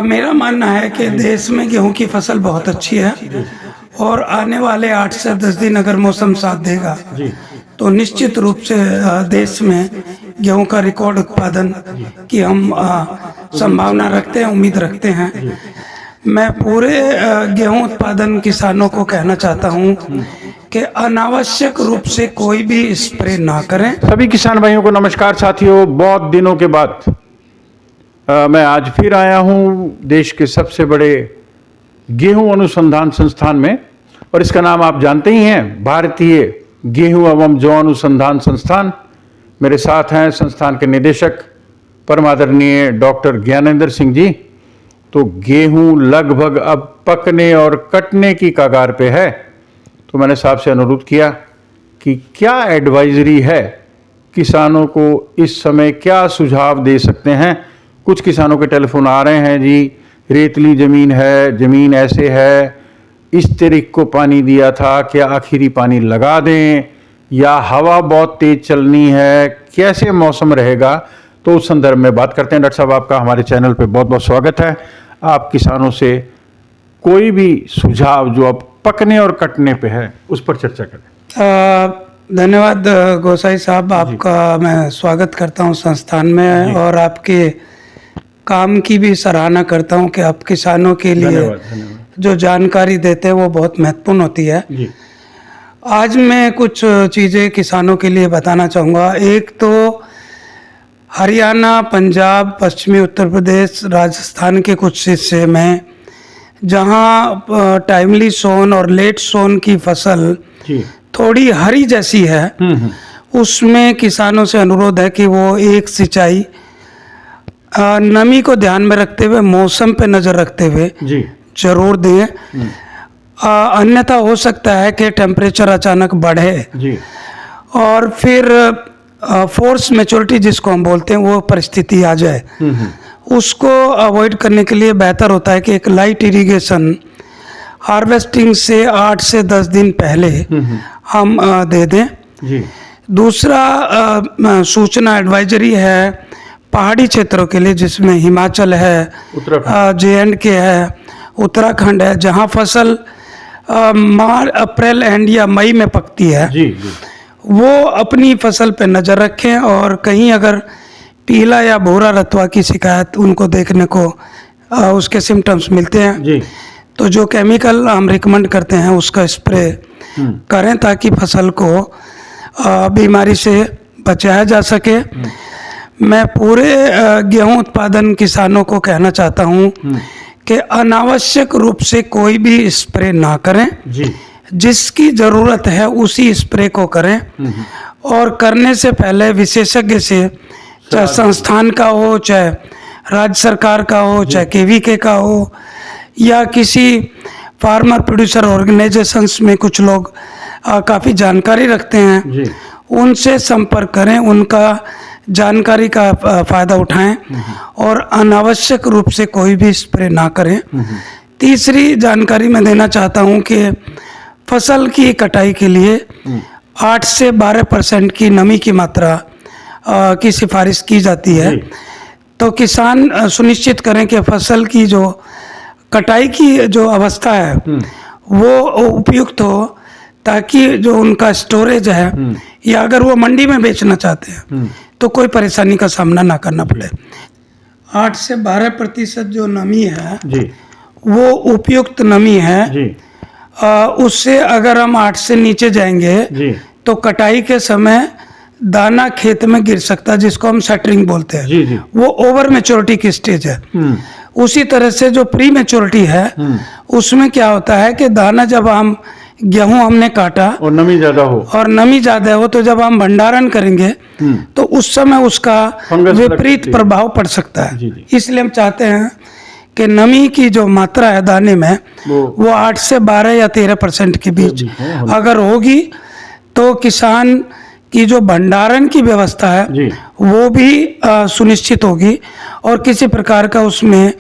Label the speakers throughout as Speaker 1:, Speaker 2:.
Speaker 1: मेरा मानना है कि देश में गेहूं की फसल बहुत अच्छी है और आने वाले 8 से 10 दिन अगर मौसम साथ देगा तो निश्चित रूप से देश में गेहूं का रिकॉर्ड उत्पादन की हम संभावना रखते हैं, उम्मीद रखते हैं। मैं पूरे गेहूं उत्पादन किसानों को कहना चाहता हूं कि अनावश्यक रूप से कोई भी स्प्रे ना करें।
Speaker 2: सभी किसान भाइयों को नमस्कार साथियों, बहुत दिनों के बाद मैं आज फिर आया हूं देश के सबसे बड़े गेहूं अनुसंधान संस्थान में, और इसका नाम आप जानते ही हैं, भारतीय गेहूं एवं जौ अनुसंधान संस्थान। मेरे साथ हैं संस्थान के निदेशक परम आदरणीय डॉक्टर ज्ञानेंद्र सिंह जी। तो गेहूं लगभग अब पकने और कटने की कगार पे है, तो मैंने साहब से अनुरोध किया कि क्या एडवाइजरी है किसानों को, इस समय क्या सुझाव दे सकते हैं। कुछ किसानों के टेलीफोन आ रहे हैं, जी रेतली ज़मीन है, ज़मीन ऐसे है, इस तरीक को पानी दिया था, क्या आखिरी पानी लगा दें, या हवा बहुत तेज़ चलनी है, कैसे मौसम रहेगा। तो उस संदर्भ में बात करते हैं। डॉक्टर साहब, आपका हमारे चैनल पे बहुत बहुत स्वागत है। आप किसानों से कोई भी सुझाव जो अब पकने और कटने पे है उस पर चर्चा करें।
Speaker 1: धन्यवाद गोसाई साहब, आपका मैं स्वागत करता हूं संस्थान में और आपके काम की भी सराहना करता हूं कि आप किसानों के लिए जो जानकारी देते हैं वो बहुत महत्वपूर्ण होती है। आज मैं कुछ चीज़ें किसानों के लिए बताना चाहूँगा। एक तो हरियाणा, पंजाब, पश्चिमी उत्तर प्रदेश, राजस्थान के कुछ हिस्से में जहाँ टाइमली सोन और लेट सोन की फसल थोड़ी हरी जैसी है, उसमें किसानों से अनुरोध है कि वो एक सिंचाई नमी को ध्यान में रखते हुए, मौसम पे नज़र रखते हुए जरूर दें। अन्यथा हो सकता है कि टेम्परेचर अचानक बढ़े और फिर फोर्स मैच्योरिटी जिसको हम बोलते हैं वो परिस्थिति आ जाए। उसको अवॉइड करने के लिए बेहतर होता है कि एक लाइट इरिगेशन हार्वेस्टिंग से 8 से 10 दिन पहले हम दे दें। दूसरा सूचना एडवाइजरी है पहाड़ी क्षेत्रों के लिए, जिसमें हिमाचल है, J&K है, उत्तराखंड है, जहां फसल मार्च, अप्रैल एंड या मई में पकती है। वो अपनी फसल पे नज़र रखें और कहीं अगर पीला या भूरा रतवा की शिकायत उनको देखने को उसके सिम्टम्स मिलते हैं तो जो केमिकल हम रिकमेंड करते हैं उसका स्प्रे करें ताकि फसल को बीमारी से बचाया जा सके। मैं पूरे गेहूं उत्पादन किसानों को कहना चाहता हूं कि अनावश्यक रूप से कोई भी स्प्रे ना करें। जिसकी ज़रूरत है उसी स्प्रे को करें और करने से पहले विशेषज्ञ से, चाहे संस्थान का हो, चाहे राज्य सरकार का हो, चाहे KVK का हो, या किसी फार्मर प्रोड्यूसर ऑर्गेनाइजेशंस में कुछ लोग काफ़ी जानकारी रखते हैं, उनसे संपर्क करें, उनका जानकारी का फ़ायदा उठाएं और अनावश्यक रूप से कोई भी स्प्रे ना करें। तीसरी जानकारी मैं देना चाहता हूं कि फसल की कटाई के लिए 8 से 12% की नमी की मात्रा की सिफारिश की जाती है। तो किसान सुनिश्चित करें कि फसल की जो कटाई की जो अवस्था है वो उपयुक्त हो, ताकि जो उनका स्टोरेज है या अगर वो मंडी में बेचना चाहते हैं तो कोई परेशानी का सामना ना करना पड़े। 8 से 12% जो नमी है वो उपयुक्त नमी है। उससे अगर हम 8 से नीचे जाएंगे तो कटाई के समय दाना खेत में गिर सकता है, जिसको हम सेटरिंग बोलते हैं। वो ओवर मैच्योरिटी की स्टेज है। उसी तरह से जो प्री मैच्योरिटी है उसमें क्या होता है कि दाना जब हम गेहूं हमने काटा
Speaker 2: और नमी ज्यादा हो
Speaker 1: तो जब हम भंडारण करेंगे तो उस समय उसका विपरीत प्रभाव पड़ सकता है। इसलिए हम चाहते हैं कि नमी की जो मात्रा है दाने में वो 8 से 12 या 13% के बीच अगर होगी तो किसान की जो भंडारण की व्यवस्था है वो भी सुनिश्चित होगी और किसी प्रकार का उसमें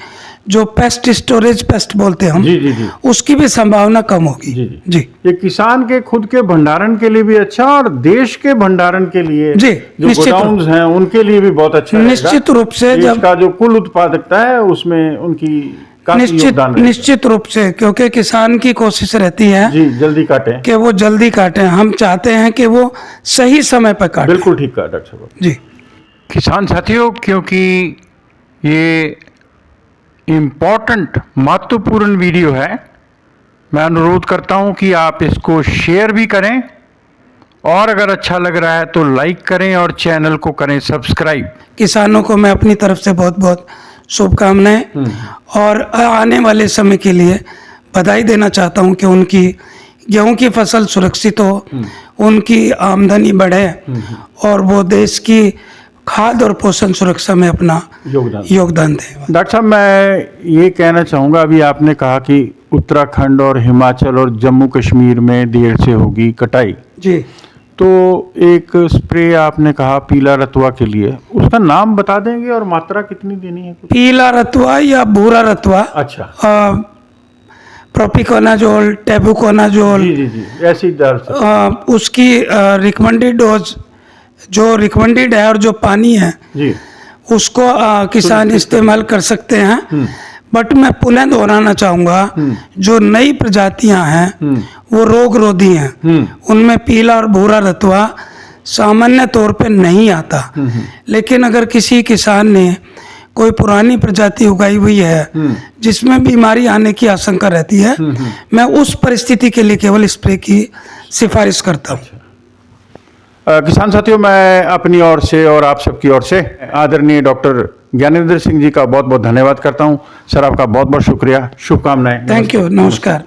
Speaker 1: जो पेस्ट स्टोरेज पेस्ट बोलते हैं हम,
Speaker 2: जी जी जी
Speaker 1: उसकी भी संभावना कम होगी।
Speaker 2: जी जी।
Speaker 1: जी
Speaker 2: ये किसान के खुद के भंडारण के लिए भी अच्छा और देश के भंडारण के लिए
Speaker 1: जी,
Speaker 2: जो
Speaker 1: निश्चित रूप-
Speaker 2: गोडाउन्स हैं उनके लिए भी बहुत अच्छा रहेगा।
Speaker 1: निश्चित रूप से
Speaker 2: देश
Speaker 1: जब
Speaker 2: का जो कुल उत्पादकता है उसमें उनकी काफी योगदान रहेगा।
Speaker 1: निश्चित रूप से, क्योंकि किसान की कोशिश रहती है
Speaker 2: जी जल्दी काटें।
Speaker 1: कि वो जल्दी काटें, हम चाहते हैं कि वो सही समय पर काटें।
Speaker 2: बिल्कुल ठीक कहा डॉक्टर साहब।
Speaker 1: जी
Speaker 2: किसान साथियों, क्योंकि ये इम्पोर्टेंट महत्वपूर्ण वीडियो है, मैं अनुरोध करता हूं कि आप इसको शेयर भी करें और अगर अच्छा लग रहा है तो लाइक करें और चैनल को करें सब्सक्राइब।
Speaker 1: किसानों को मैं अपनी तरफ से बहुत बहुत शुभकामनाएं और आने वाले समय के लिए बधाई देना चाहता हूं कि उनकी गेहूं की फसल सुरक्षित हो, उनकी आमदनी बढ़े और वो देश की खाद्य और पोषण सुरक्षा में अपना योगदान दें।
Speaker 2: डॉक्टर साहब, मैं ये कहना चाहूँगा, अभी आपने कहा कि उत्तराखंड और हिमाचल और जम्मू कश्मीर में देर से होगी कटाई,
Speaker 1: जी,
Speaker 2: तो एक स्प्रे आपने कहा पीला रतुआ के लिए, उसका नाम बता देंगे और मात्रा कितनी देनी है?
Speaker 1: पीला रतुआ या भूरा रतुआ,
Speaker 2: अच्छा,
Speaker 1: प्रोपिकोनाजोल, टेबुकोनाजोल,
Speaker 2: जी जी जी, ऐसी दर से
Speaker 1: उसकी रिकमेंडेड डोज जो रिकमेंडेड है और जो पानी है
Speaker 2: जी
Speaker 1: उसको किसान इस्तेमाल कर सकते हैं। बट मैं पुनः दोहराना चाहूँगा, जो नई प्रजातियां हैं वो रोग रोधी हैं, उनमें पीला और भूरा रतुआ सामान्य तौर पे नहीं आता। लेकिन अगर किसी किसान ने कोई पुरानी प्रजाति उगाई हुई है जिसमें बीमारी आने की आशंका रहती है, मैं उस परिस्थिति के लिए केवल स्प्रे की सिफारिश करता हूँ।
Speaker 2: किसान साथियों, मैं अपनी ओर से और आप सबकी ओर से आदरणीय डॉक्टर ज्ञानेंद्र सिंह जी का बहुत बहुत धन्यवाद करता हूं। सर, आपका बहुत बहुत शुक्रिया, शुभकामनाएं।
Speaker 1: थैंक यू, नमस्कार।